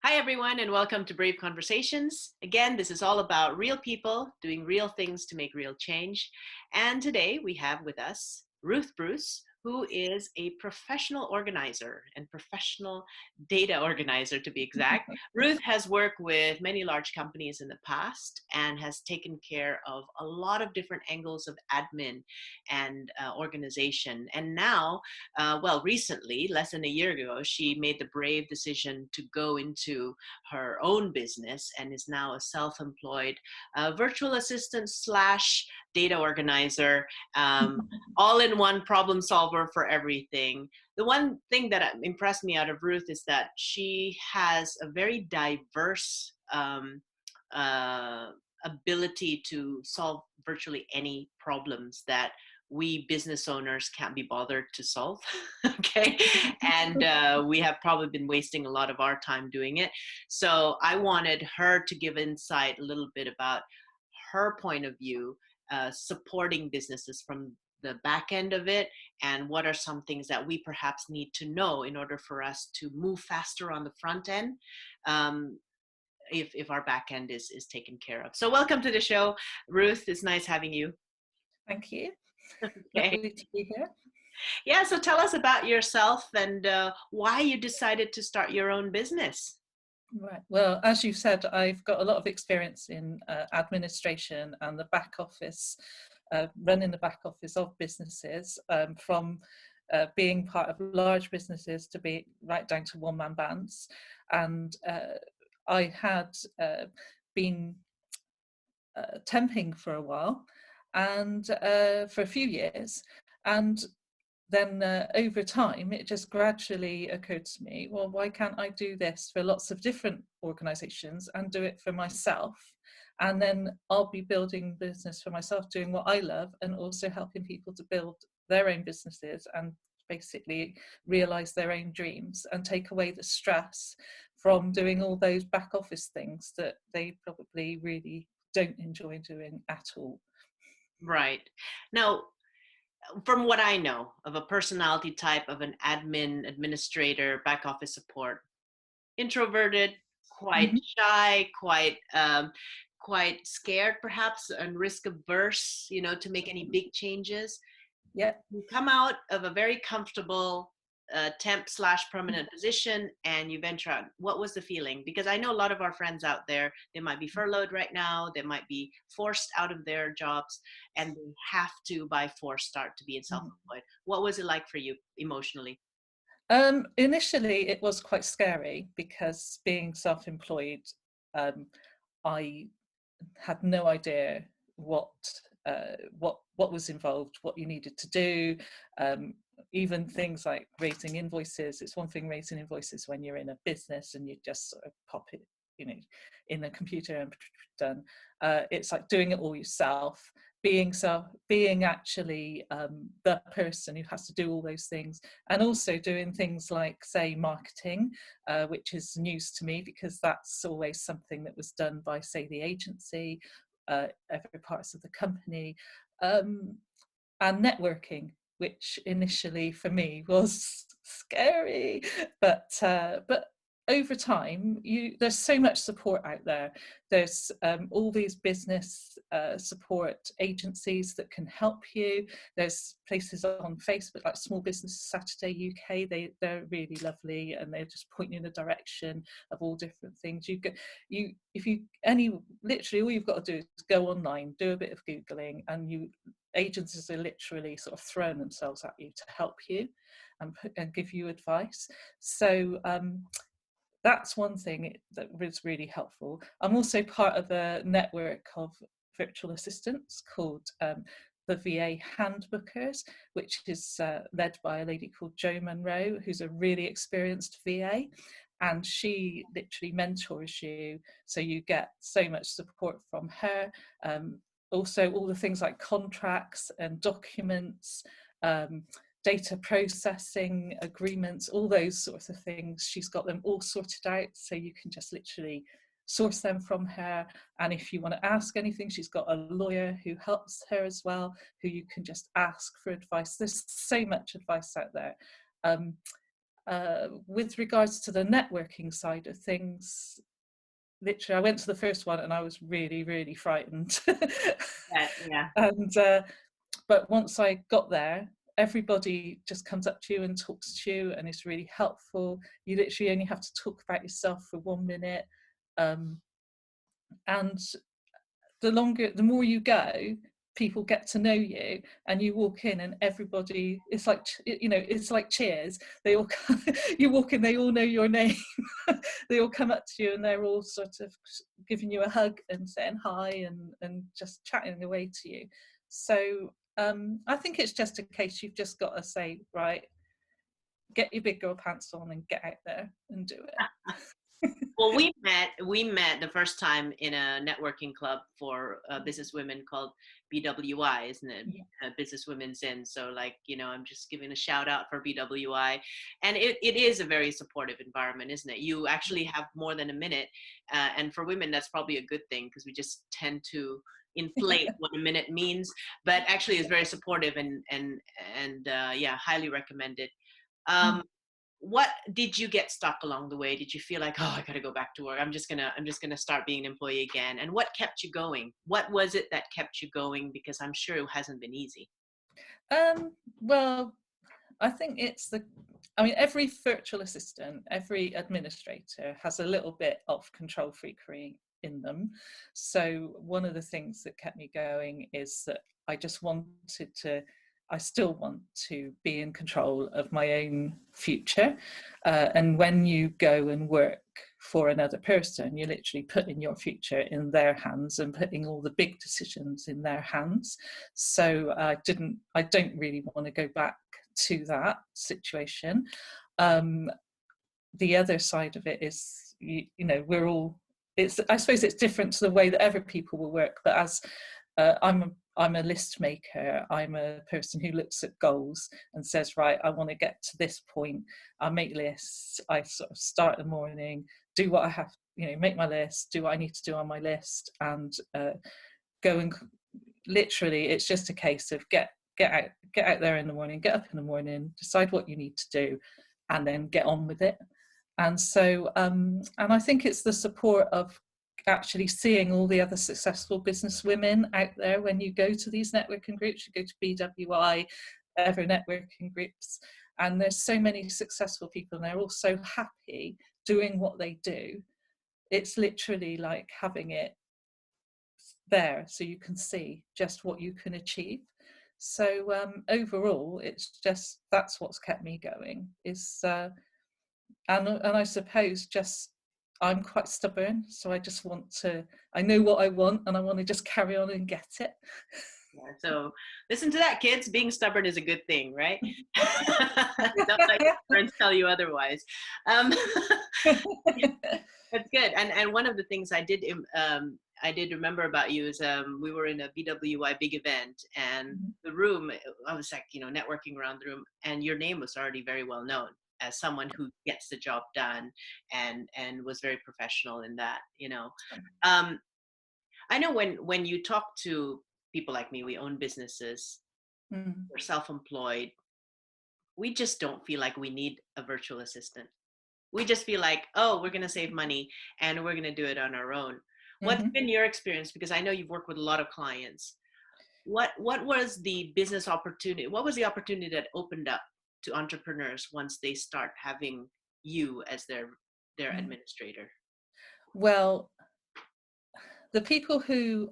Hi, everyone, and welcome to Brave Conversations. Again, this is all about real people doing real things to make real change. And today we have with us Ruth Bruce, who is a professional organizer and professional data organizer, to be exact. Ruth has worked with many large companies in the past and has taken care of a lot of different angles of admin and organization. And now, recently, less than a year ago, she made the brave decision to go into her own business and is now a self-employed virtual assistant slash data organizer, all-in-one problem solver for everything. The one thing that impressed me out of Ruth is that she has a very diverse uh, ability to solve virtually any problems that we business owners can't be bothered to solve. Okay. And we have probably been wasting a lot of our time doing it. So I wanted her to give insight a little bit about her point of view, supporting businesses from the back end of it, and what are some things that we perhaps need to know in order for us to move faster on the front end. If our back end is taken care of. So welcome to the show, Ruth. It's nice having you. Thank you. Okay. Lovely to be here. Yeah, so tell us about yourself and why you decided to start your own business. Right. Well, as you said, I've got a lot of experience in administration and the back office, running the back office of businesses, from being part of large businesses to be right down to one-man bands. And I had been temping for a while and for a few years. And then over time, it just gradually occurred to me, well, why can't I do this for lots of different organizations and do it for myself? And then I'll be building business for myself, doing what I love, and also helping people to build their own businesses and basically realize their own dreams and take away the stress from doing all those back office things that they probably really don't enjoy doing at all. Right. Now, from what I know of a personality type of an administrator, back office support, introverted, quite Mm-hmm. shy, quite scared perhaps, and risk averse, to make any big changes. Yeah. You come out of a very comfortable temp slash permanent position and you venture out. What was the feeling? Because I know a lot of our friends out there, they might be furloughed right now, they might be forced out of their jobs, and they have to by force start to be self-employed. What was it like for you emotionally? Initially, it was quite scary because being self-employed, um, I had no idea what what was involved, what you needed to do. Even things like raising invoices. It's one thing raising invoices when you're in a business and you just sort of pop it, in a computer and done. It's like doing it all yourself. Being actually the person who has to do all those things, and also doing things like, say, marketing, which is news to me because that's always something that was done by, say, the agency, every parts of the company, and networking, which initially for me was scary, but over time, there's so much support out there. There's all these business support agencies that can help you. There's places on Facebook like Small Business Saturday UK. They're really lovely, and they just point you in the direction of all different things. Literally all you've got to do is go online, do a bit of Googling, and agencies are literally sort of throwing themselves at you to help you and give you advice. So that's one thing that was really helpful. I'm also part of a network of virtual assistants called the VA Handbookers, which is led by a lady called Jo Monroe, who's a really experienced VA. And she literally mentors you, so you get so much support from her. Also, all the things like contracts and documents, data processing, agreements, all those sorts of things. She's got them all sorted out, so you can just literally source them from her. And if you want to ask anything, she's got a lawyer who helps her as well, who you can just ask for advice. There's so much advice out there. with regards to the networking side of things, literally, I went to the first one and I was really, really frightened. Yeah. And but once I got there, everybody just comes up to you and talks to you, and it's really helpful. You literally only have to talk about yourself for 1 minute, and the more you go, people get to know you, and you walk in and everybody, it's like, it's like Cheers. They all come, you walk in, they all know your name. They all come up to you and they're all sort of giving you a hug and saying hi, and just chatting away to you. So I think it's just a case, you've just got to say, right, get your big girl pants on and get out there and do it. Well, we met the first time in a networking club for business women called BWI, isn't it? Yeah. Business Women's In. So, like, I'm just giving a shout out for BWI, and it is a very supportive environment, isn't it? You actually have more than a minute, and for women that's probably a good thing, because we just tend to inflate what a minute means, but actually it's very supportive, and yeah, highly recommended. Um, what did you get stuck along the way? Did you feel like, oh, I gotta go back to work, I'm just gonna start being an employee again? And what kept you going? What was it that kept you going? Because I'm sure it hasn't been easy. Well, I think every virtual assistant, every administrator has a little bit of control freakery in them. So one of the things that kept me going is that I still want to be in control of my own future. And when you go and work for another person, you're literally putting your future in their hands and putting all the big decisions in their hands. So I don't really want to go back to that situation. The other side of it is, we're all, I suppose it's different to the way that other people will work, but as I'm a list maker, I'm a person who looks at goals and says, right, I want to get to this point. I make lists, I sort of start in the morning, do what I have, make my list, do what I need to do on my list, and go and literally, it's just a case of get out there in the morning, get up in the morning, decide what you need to do, and then get on with it. And so, and I think it's the support of actually seeing all the other successful business women out there. When you go to these networking groups, you go to BWI, other networking groups, and there's so many successful people, and they're all so happy doing what they do. It's literally like having it there so you can see just what you can achieve. So overall, it's just, that's what's kept me going, is and I suppose just, I'm quite stubborn, so I know what I want, and I want to just carry on and get it. Yeah, so listen to that, kids. Being stubborn is a good thing, right? Don't let your friends tell you otherwise. That's good. And one of the things I did remember about you is we were in a BWI big event, and the room, I was like, networking around the room, and your name was already very well known as someone who gets the job done, and was very professional in that. I know when you talk to people like me, we own businesses, we're self-employed, we just don't feel like we need a virtual assistant. We just feel like, oh, we're going to save money and we're going to do it on our own. What's been your experience? Because I know you've worked with a lot of clients. What was the business opportunity? What was the opportunity that opened up to entrepreneurs once they start having you as their administrator? Well, the people who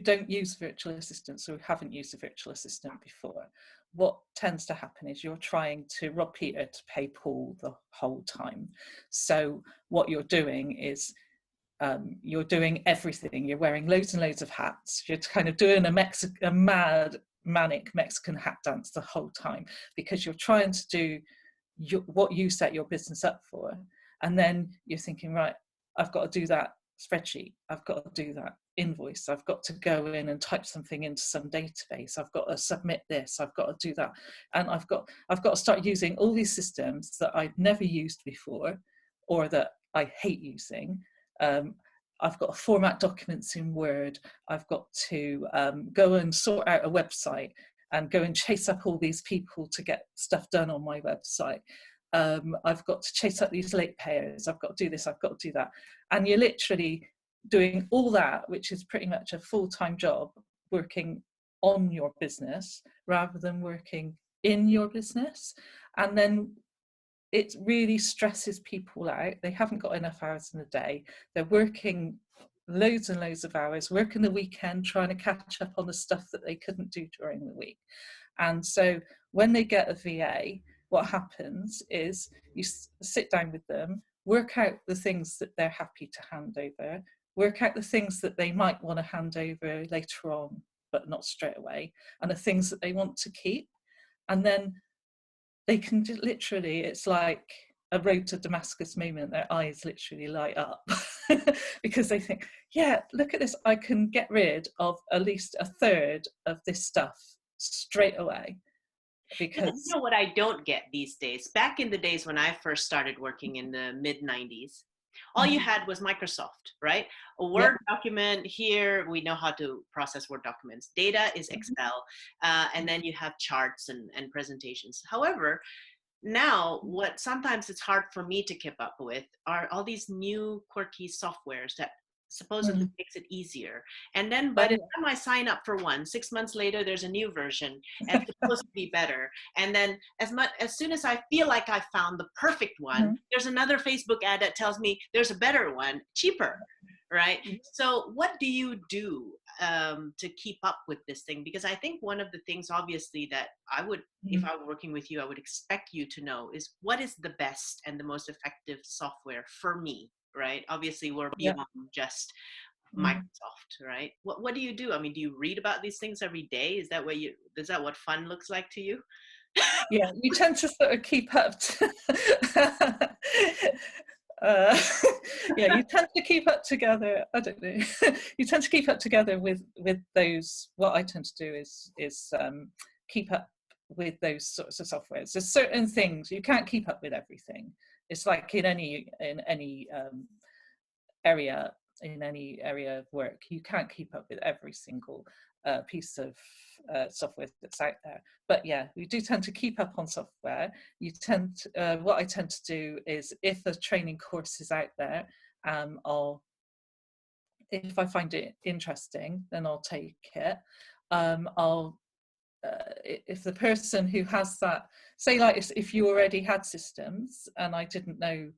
don't use virtual assistants, or haven't used a virtual assistant before, what tends to happen is you're trying to rob Peter to pay Paul the whole time. So what you're doing is you're doing everything. You're wearing loads and loads of hats. You're kind of doing a mad, manic Mexican hat dance the whole time, because you're trying to do what you set your business up for. And then you're thinking, right, I've got to do that spreadsheet, I've got to do that invoice, I've got to go in and type something into some database, I've got to submit this, I've got to do that, and I've got to start using all these systems that I've never used before, or that I hate using. I've got to format documents in Word, I've got to go and sort out a website, and go and chase up all these people to get stuff done on my website. I've got to chase up these late payers. I've got to do this, I've got to do that. And you're literally doing all that, which is pretty much a full-time job, working on your business rather than working in your business. And then it really stresses people out. They haven't got enough hours in the day. They're working loads and loads of hours, working the weekend, trying to catch up on the stuff that they couldn't do during the week. And so when they get a VA, what happens is you sit down with them, work out the things that they're happy to hand over, work out the things that they might want to hand over later on, but not straight away, and the things that they want to keep. And then they can literally, it's like a road to Damascus moment, their eyes literally light up because they think, yeah, look at this, I can get rid of at least a third of this stuff straight away. You Because know what I don't get these days? Back in the days when I first started working in the mid 90s, all you had was Microsoft, right? A yeah, Word document here, we know how to process Word documents. Data is Excel, and then you have charts and presentations. However, now what sometimes it's hard for me to keep up with are all these new quirky softwares that supposedly makes it easier, and then by oh the yeah, time I sign up for one, 6 months later there's a new version and it's supposed to be better, and then as soon as I feel like I found the perfect one, there's another Facebook ad that tells me there's a better one cheaper, right? So what do you do to keep up with this thing? Because I think one of the things obviously that I would, if I were working with you, I would expect you to know is what is the best and the most effective software for me, right? Obviously we're yeah. beyond just Microsoft, right? What do you do? I mean, do you read about these things every day? Is that what fun looks like to you? Yeah, you tend to sort of keep up to, uh, yeah, you tend to keep up together, I don't know, you tend to keep up together with those. What I tend to do is keep up with those sorts of softwares. There's certain things you can't keep up with everything. It's like in any area in any area of work, you can't keep up with every single piece of software that's out there. But yeah, we do tend to keep up on software. What I tend to do is, if a training course is out there, if I find it interesting, then I'll take it. I'll if the person who has that, say like if you already had systems and I didn't know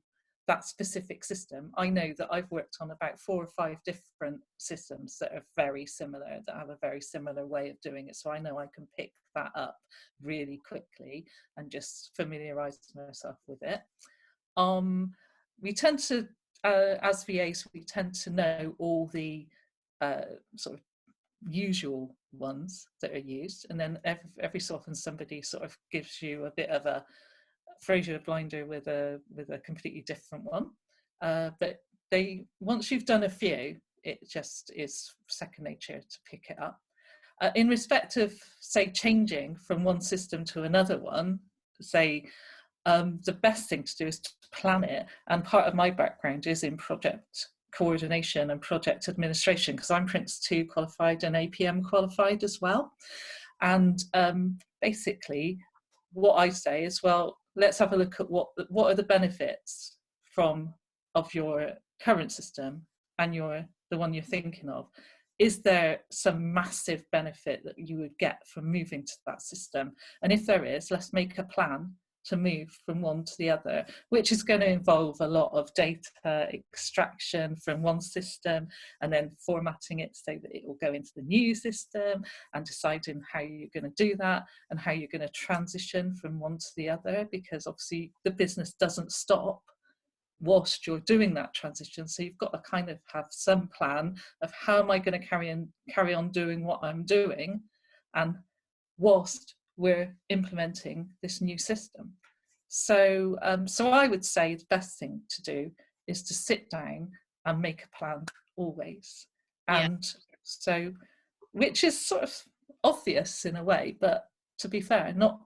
that specific system, I know that I've worked on about 4 or 5 different systems that are very similar, that have a very similar way of doing it. So I know I can pick that up really quickly and just familiarize myself with it. We tend to, as VAs, we tend to know all the sort of usual ones that are used, and then every so often somebody sort of gives you a bit of a, throws you a blinder with a completely different one. But once you've done a few, it just is second nature to pick it up. In respect of, say, changing from one system to another one, say, the best thing to do is to plan it. And part of my background is in project coordination and project administration, because I'm Prince 2 qualified and APM qualified as well. And basically what I say is, well, let's have a look at what are the benefits of your current system and the one you're thinking of. Is there some massive benefit that you would get from moving to that system? And if there is, let's make a plan to move from one to the other, which is going to involve a lot of data extraction from one system and then formatting it so that it will go into the new system, and deciding how you're going to do that and how you're going to transition from one to the other, because obviously the business doesn't stop whilst you're doing that transition. So you've got to kind of have some plan of, how am I going to carry on doing what I'm doing, and whilst we're implementing this new system. So I would say the best thing to do is to sit down and make a plan always. Yeah. And so, which is sort of obvious in a way, but to be fair, not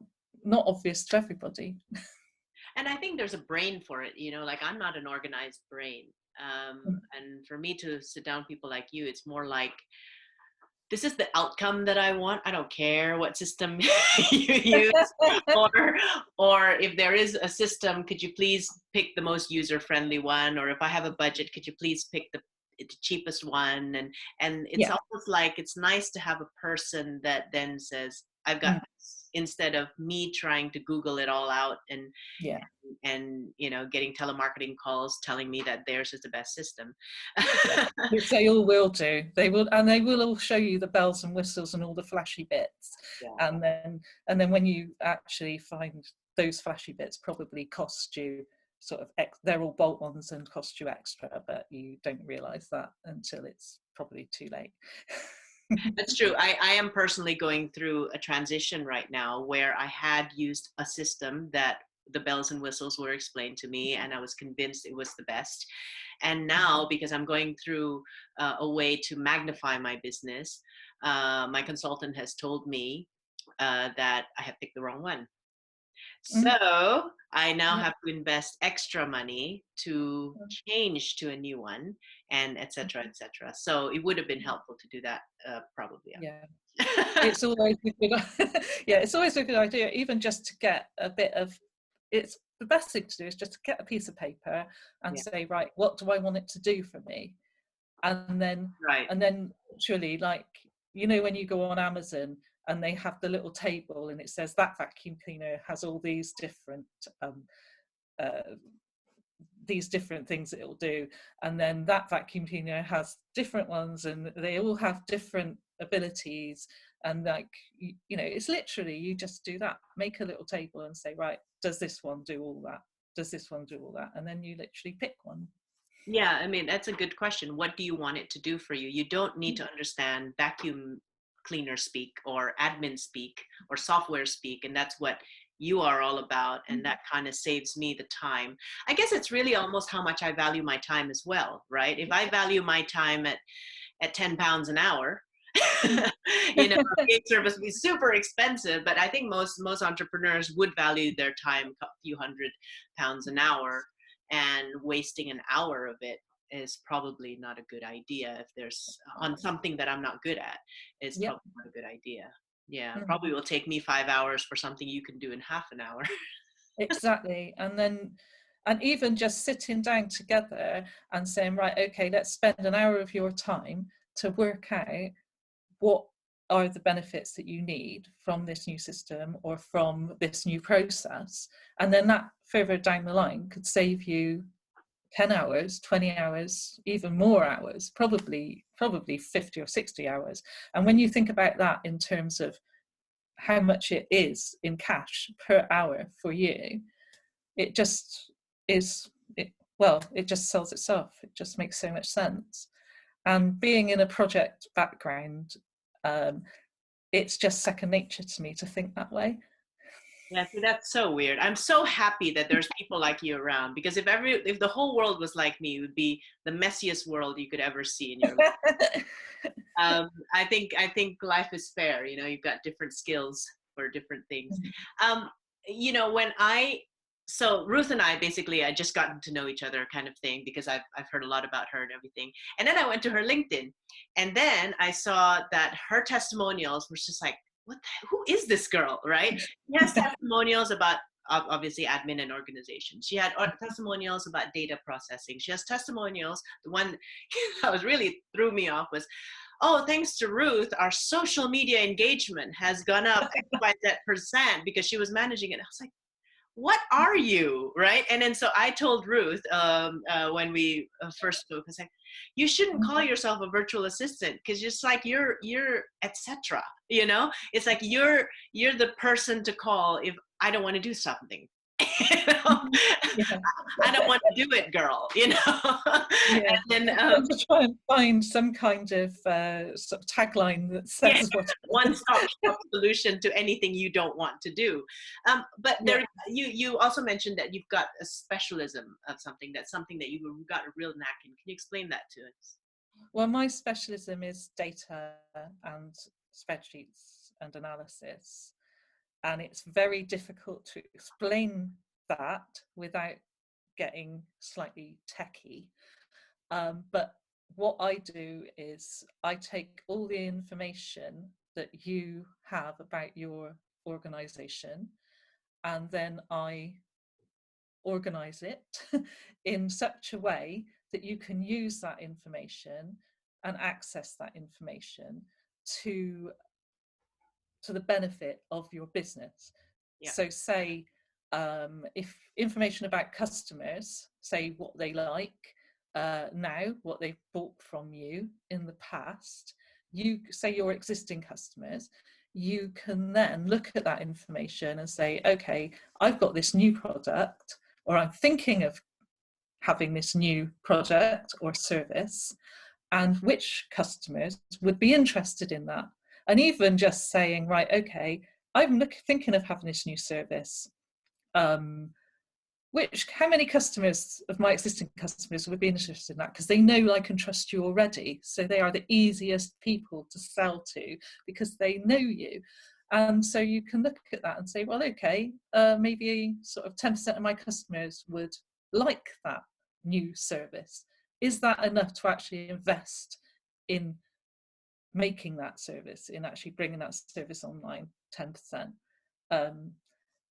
obvious to everybody. And I think there's a brain for it, like I'm not an organized brain. And for me to sit down people like you, it's more like this is the outcome that I want. I don't care what system you use, or or if there is a system, could you please pick the most user friendly one? Or if I have a budget, could you please pick the cheapest one? And it's Yeah. almost like it's nice to have a person that then says, I've got Mm, this, instead of me trying to Google it all out yeah. and getting telemarketing calls telling me that theirs is the best system. Yeah, which they all will do. They will, and they will all show you the bells and whistles and all the flashy bits. Yeah. And then when you actually find those flashy bits probably cost you sort of they're all bolt-ons and cost you extra, but you don't realize that until it's probably too late. That's true. I am personally going through a transition right now where I had used a system that the bells and whistles were explained to me, and I was convinced it was the best. And now, because I'm going through a way to magnify my business, my consultant has told me that I have picked the wrong one. Mm, So I now yeah. have to invest extra money to change to a new one, and et cetera, et cetera. So it would have been helpful to do that, probably. Yeah. Yeah. It's always a good yeah, it's always a good idea, even just to get a bit of, it's the best thing to do is just to get a piece of paper and Yeah. say, right, what do I want it to do for me? And then Right. actually, like, when you go on Amazon and they have the little table and it says that vacuum cleaner has all um, uh, these different things that it'll do, and then that vacuum cleaner has different ones and they all have different abilities, and like, it's literally, you just do that, make a little table and say, right, does this one do all that, does this one do all that, and then you literally pick one. Yeah, I mean, that's a good question. What do you want it to do for you? You don't need to understand vacuum cleaner speak or admin speak or software speak, and that's what you are all about. And that kind of saves me the time. I guess it's really almost how much I value my time as well, right? If I value my time at £10 an hour, gig service would be super expensive, but I think most entrepreneurs would value their time a few £100 an hour, and wasting an hour of it is probably not a good idea. If there's on something that I'm not good at, it's Yep. probably not a good idea. Yeah, Mhm. probably will take me 5 hours for something you can do in half an hour. Exactly. And even just sitting down together and saying, right, okay, let's spend an hour of your time to work out what are the benefits that you need from this new system or from this new process. And then that further down the line could save you 10 hours, 20 hours, even more hours, probably 50 or 60 hours. And when you think about that in terms of how much it is in cash per hour for you, it just is, it just sells itself. It just makes so much sense. And being in a project background, um, it's just second nature to me to think that way. Yeah, see, that's so weird. I'm so happy that there's people like you around, because if the whole world was like me, it would be the messiest world you could ever see in your life. I think life is fair. You've got different skills for different things. Um, when so Ruth and I basically, I just gotten to know each other kind of thing, because I've heard a lot about her and everything. And then I went to her LinkedIn, and then I saw that her testimonials were just like, who is this girl, right? She has testimonials about obviously admin and organization. She had testimonials about data processing. She has testimonials. The one that was really threw me off was, oh, thanks to Ruth, our social media engagement has gone up XYZ% because she was managing it. I was like, what are you, right? And then so I told Ruth, when we first spoke, I was like, you shouldn't call yourself a virtual assistant, because it's like you're etc. It's like you're the person to call if I don't want to do something. you know? Yeah. I don't want to do it, girl. Yeah, And then you've got to try and find some kind of sort of tagline that yeah, says what it is. one-stop shop solution to anything you don't want to do. But Yeah. there, you also mentioned that you've got a specialism of something. That's something that you've got a real knack in. Can you explain that to us? Well, my specialism is data and spreadsheets and analysis, and it's very difficult to explain that without getting slightly techie. But what I do is I take all the information that you have about your organization, and then I organize it in such a way that you can use that information and access that information to the benefit of your business. Yeah. So say if information about customers, say what they like now, what they've bought from you in the past, you say your existing customers, you can then look at that information and say, okay, I've got this new product, or I'm thinking of having this new product or service, and which customers would be interested in that. And even just saying, right, okay, I'm thinking of having this new service. How many customers of my existing customers would be interested in that? Because they know, like, and trust you already. So they are the easiest people to sell to because they know you. And so you can look at that and say, well, okay, maybe sort of 10% of my customers would like that new service. Is that enough to actually invest in making that service, in actually bringing that service online? 10%.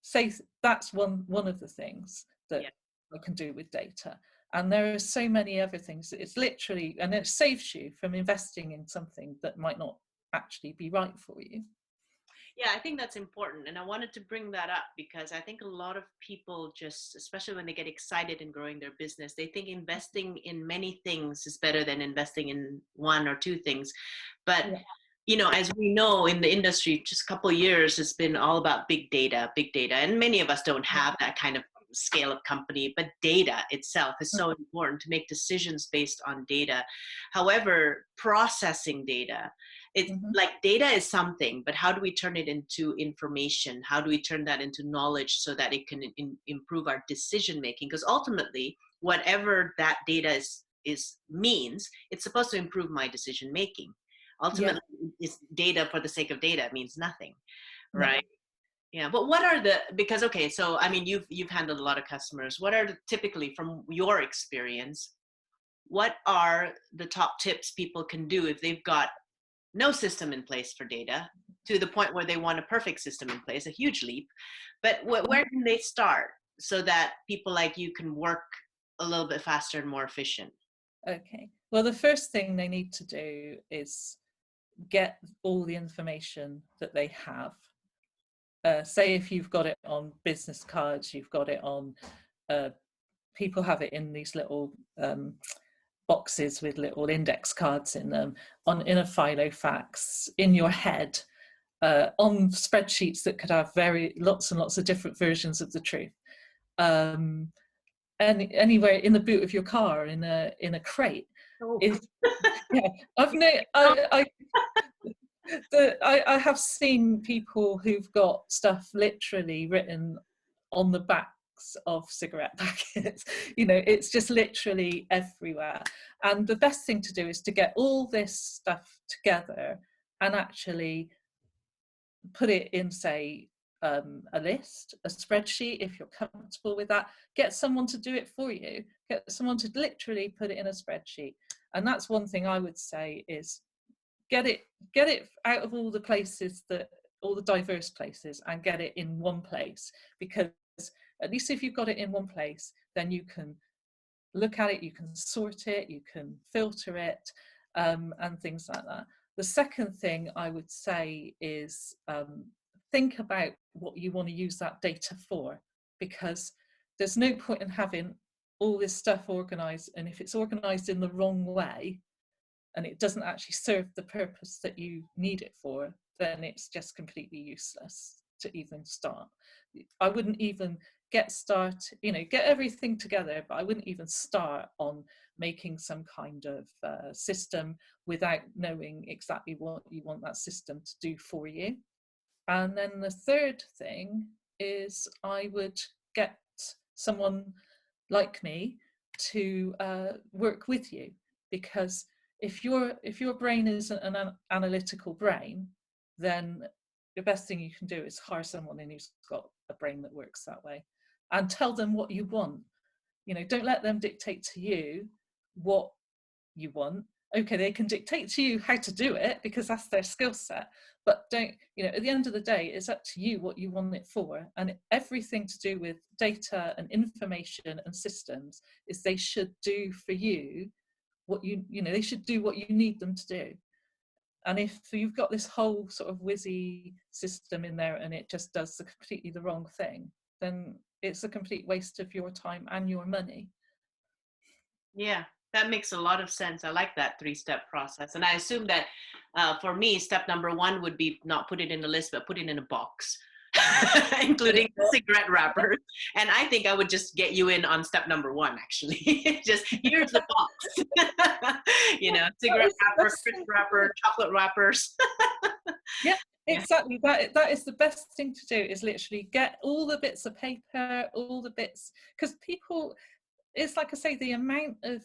Say that's one of the things that Yeah. I can do with data. And there are so many other things. It's literally, and it saves you from investing in something that might not actually be right for you. Yeah, I think that's important. And I wanted to bring that up because I think a lot of people just, especially when they get excited in growing their business, they think investing in many things is better than investing in one or two things. But Yeah. as we know in the industry, just a couple of years, it's been all about big data, and many of us don't have that kind of scale of company, but data itself is so important to make decisions based on data. However, processing data, it's Mm-hmm. like data is something, but how do we turn it into information? How do we turn that into knowledge so that it can improve our decision making? Because ultimately, whatever that data is means, it's supposed to improve my decision making. Yeah. Ultimately, it's data for the sake of data means nothing, No. right? Yeah, but what are the, because okay, so I mean you've handled a lot of customers. What are typically, from your experience, what are the top tips people can do if they've got no system in place for data, to the point where they want a perfect system in place, a huge leap, but where can they start so that people like you can work a little bit faster and more efficient? Okay. Well, the first thing they need to do is get all the information that they have. Say if you've got it on business cards, you've got it on, people have it in these little boxes with little index cards in them, in a filofax, in your head, on spreadsheets that could have lots and lots of different versions of the truth. And anywhere in the boot of your car, in a crate. Oh. If yeah, I have seen people who've got stuff literally written on the backs of cigarette packets. It's just literally everywhere. And the best thing to do is to get all this stuff together and actually put it in, say, a list, a spreadsheet, if you're comfortable with that. Get someone to do it for you. Get someone to literally put it in a spreadsheet. And that's one thing I would say is get it out of all the places, all the diverse places, and get it in one place. Because at least if you've got it in one place, then you can look at it, you can sort it, you can filter it, and things like that. The second thing I would say is think about what you want to use that data for, because there's no point in having all this stuff organized, and if it's organized in the wrong way and it doesn't actually serve the purpose that you need it for, then it's just completely useless to even start. I wouldn't even get everything together, but I wouldn't even start on making some kind of system without knowing exactly what you want that system to do for you. And then the third thing is I would get someone like me to work with you, because if your brain is an analytical brain, then the best thing you can do is hire someone in who's got a brain that works that way, and tell them what you want. Don't let them dictate to you what you want. Okay, they can dictate to you how to do it because that's their skill set. But don't, at the end of the day, it's up to you what you want it for. And everything to do with data and information and systems is they should do for you what they should do what you need them to do. And if you've got this whole sort of whizzy system in there and it just does completely the wrong thing, then it's a complete waste of your time and your money. Yeah, that makes a lot of sense. I like that 3-step process. And I assume that for me, step number 1 would be not put it in the list, but put it in a box, including the cigarette wrappers. And I think I would just get you in on step number 1, actually. Just here's the box. Cigarette wrapper, crisp wrapper, chocolate wrappers. Yeah, exactly. That is the best thing to do, is literally get all the bits of paper, all the bits, because people, it's like I say, the amount of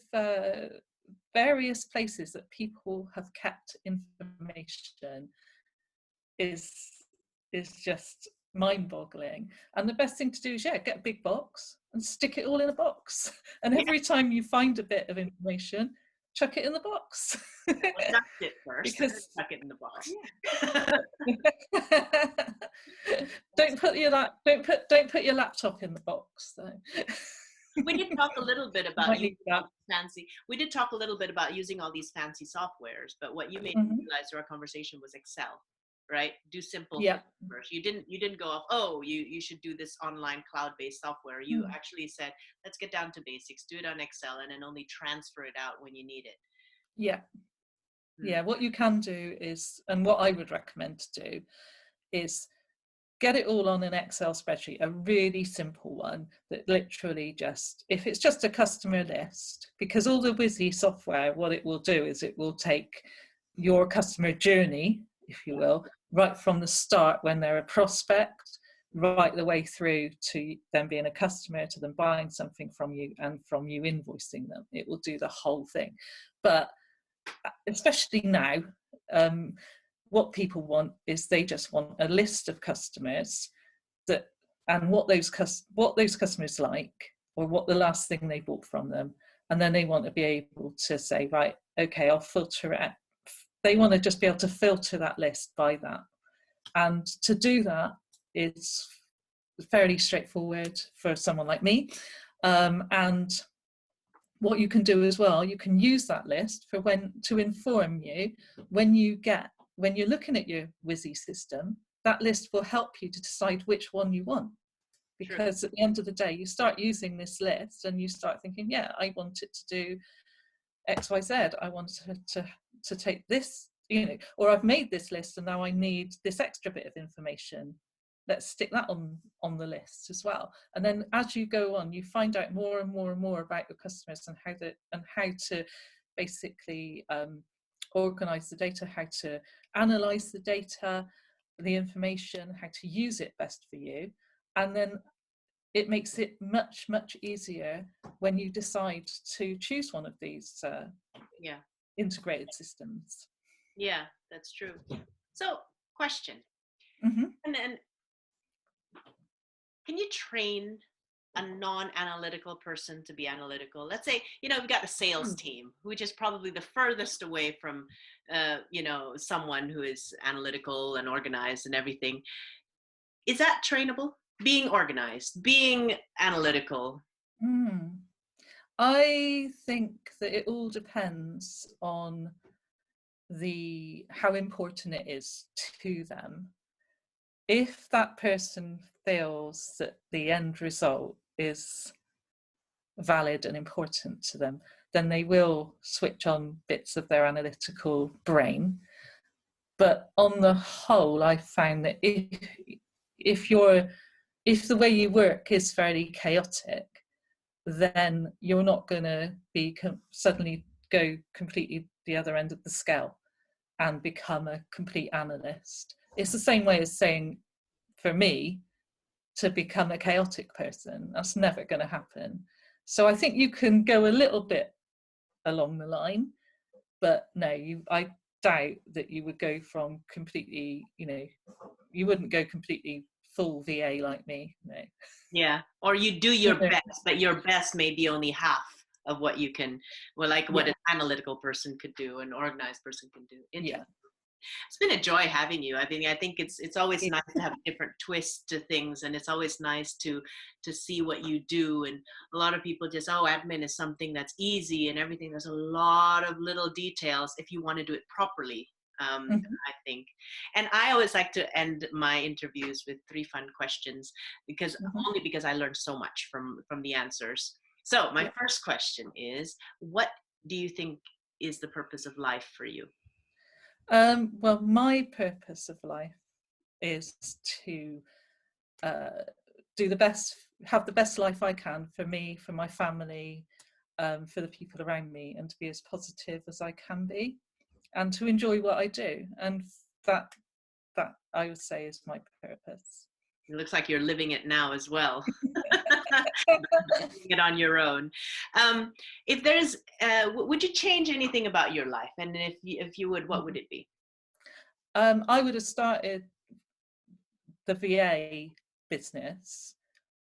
various places that people have kept information is just mind-boggling. And the best thing to do is get a big box and stick it all in a box. And every time you find a bit of information, chuck it in the box. Well, chuck it first, because chuck it in the box. don't put your laptop in the box though. We did talk a little bit about we did talk a little bit about using all these fancy softwares, but what you made me realize through our conversation was Excel, right? Do simple things first. You didn't go off, you should do this online cloud-based software. You actually said, let's get down to basics, do it on Excel, and then only transfer it out when you need it. Yeah, what you can do is, and what I would recommend to do is get it all on an Excel spreadsheet, a really simple one that literally just, if it's just a customer list, because all the whizzy software, what it will do is it will take your customer journey, if you will, right from the start when they're a prospect, right the way through to them being a customer, to them buying something from you, and from you invoicing them. It will do the whole thing. But especially now, what people want is they just want a list of customers and what those customers like, or what the last thing they bought from them, and then they want to be able to say, right, okay, I'll filter it. They want to just be able to filter that list by that, and to do that is fairly straightforward for someone like me. And what you can do as well, you can use that list to inform you when you're looking at your whizzy system. That list will help you to decide which one you want, because at the end of the day, you start using this list and you start thinking, I want it to do XYZ. I want to take this, or I've made this list and now I need this extra bit of information. Let's stick that on the list as well. And then as you go on, you find out more and more and more about your customers and how to basically organize the data, how to analyze the data, the information, how to use it best for you. And then it makes it much, much easier when you decide to choose one of these integrated systems. Yeah, that's true. So, question. And can you train a non-analytical person to be analytical? Let's say, we've got a sales team, which is probably the furthest away from, someone who is analytical and organized and everything. Is that trainable? Being organized, being analytical? I think that it all depends on how important it is to them. If that person feels that the end result is valid and important to them, then they will switch on bits of their analytical brain. But on the whole, I found that if the way you work is fairly chaotic, then you're not going to be suddenly go completely the other end of the scale and become a complete analyst. It's the same way as saying, for me, to become a chaotic person. That's never going to happen. So I think you can go a little bit along the line, but no, I doubt that you would go from completely, you wouldn't go completely full VA like me, no. Yeah, or you do your best, but your best may be only half of what you can, well, like what Yeah, an analytical person could do, an organized person can do. yeah. Interesting. It's been a joy having you. I think it's always nice to have a different twist to things, and it's always nice to see what you do. And a lot of people just, oh, admin is something that's easy and everything. There's a lot of little details if you want to do it properly. Mhm, I think, and I always like to end my interviews with 3 fun questions, because mhm, only because I learned so much from the answers. So my yeah. first question is, what do you think is the purpose of life for you? Well, my purpose of life is to uh, do the best, have the best life I can for me, for my family, for the people around me, and to be as positive as I can be, and to enjoy what I do. And that that I would say is my purpose. It looks like you're living it now as well. Doing it on your own. Um, if there's, would you change anything about your life? And if you would, what would it be? I would have started the VA business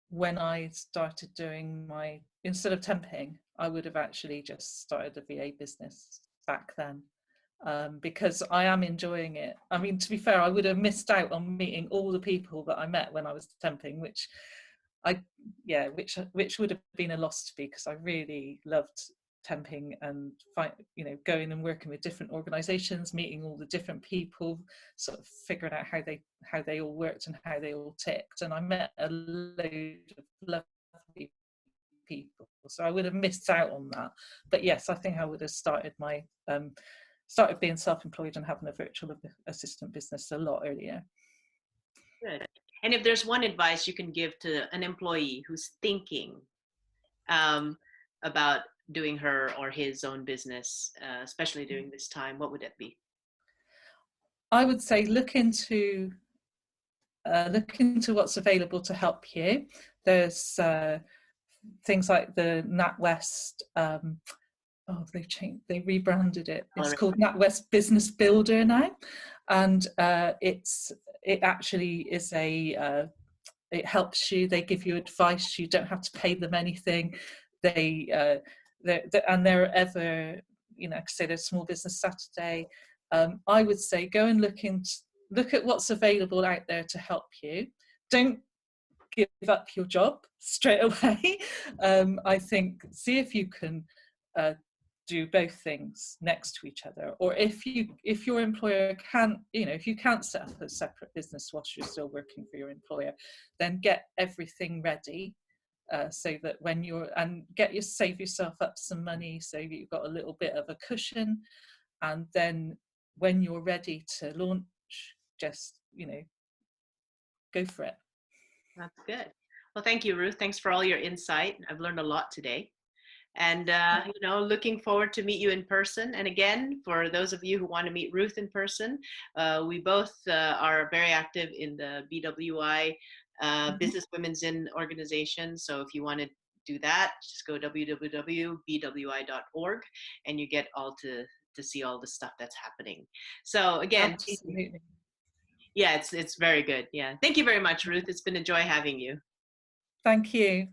when I started doing my, instead of temping, I would have actually just started a VA business back then, because I am enjoying it. I mean, to be fair, I would have missed out on meeting all the people that I met when I was temping, which I, yeah, which would have been a loss to me, because I really loved temping and going and working with different organizations, meeting all the different people, sort of figuring out how they all worked and how they all ticked. And I met a load of lovely people, so I would have missed out on that. But yes, I think I would have started being self-employed and having a virtual assistant business a lot earlier. Good. And if there's one advice you can give to an employee who's thinking um, about doing her or his own business, especially during this time, what would it be? I would say look into what's available to help you. There's things like the NatWest. They rebranded it. It's called NatWest Business Builder now, and it actually is it helps you. They give you advice. You don't have to pay them anything. They're ever, say there's Small Business Saturday. I would say go and look at what's available out there to help you. Don't give up your job straight away. I think see if you can do both things next to each other, or if your employer can't, if you can't set up a separate business whilst you're still working for your employer, then get everything ready, so that when save yourself up some money so you've got a little bit of a cushion, and then when you're ready to launch, just go for it. That's good. Well, thank you, Ruth. Thanks for all your insight. I've learned a lot today. And looking forward to meet you in person. And again, for those of you who want to meet Ruth in person, we both are very active in the BWI, Mhm. Business Women's In organization. So if you want to do that, just go www.bwi.org, and you get all to see all the stuff that's happening. So again, Absolutely. yeah, it's very good. Yeah, thank you very much, Ruth. It's been a joy having you. Thank you.